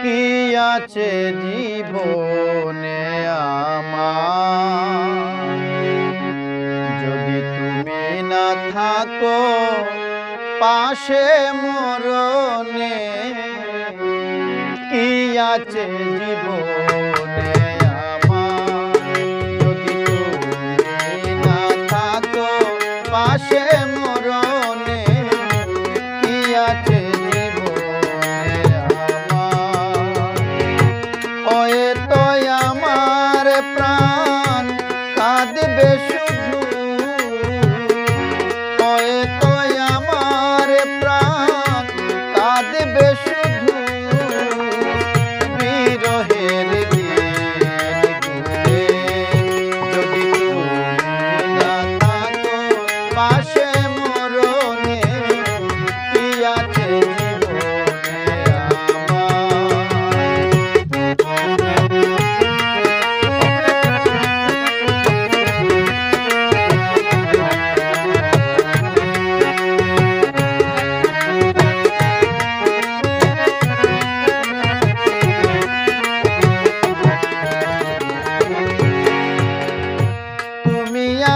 কি আছে জীবনে আমার, যদি তুমি না থাকো পাশে মরণে। কি আছে জীবনে আমার, যদি তুমি না থাকো পাশে মরণে। কি আছে জীবনে আমার, ওয়ে তো আমার প্রাণ কাঁদবে শুধু, ওয়ে তো আমার প্রাণ কাঁদবে শুধু। বিরহের দিন গুনে যদি তুমি না থাকো পাশে মরণে। কি আছে জীবনে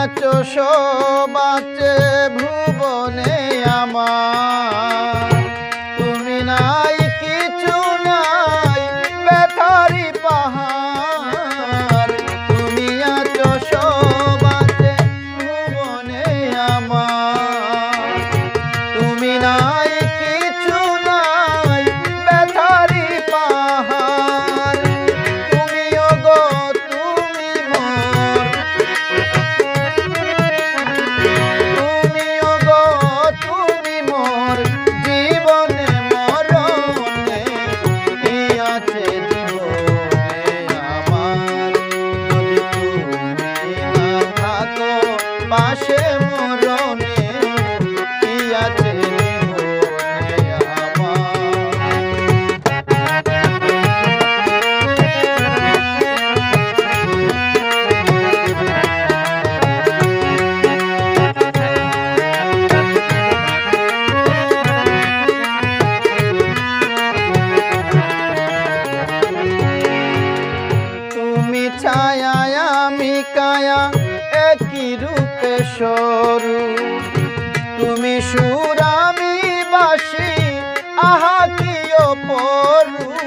আছো সবাচে ভুবনে আমার, তুমি নাই কিছু নাই ব্যথারি পাহাড়। তুমি আছো সবাচে ভুবনে আমার, তুমি নাই কিছু নাই ব্যথারি পাহাড়। তুমিও গো তুমি মোর, জীবনে মরণে। কি আছে জীবনে আমার, যদি তুমি না থাকো পাশে মরণে। কি আছে জীবনে আমার। ছায়া আমি কায়া একই রূপে সরু, তুমি সুর আমি বাসি আহা কি অপরূপ।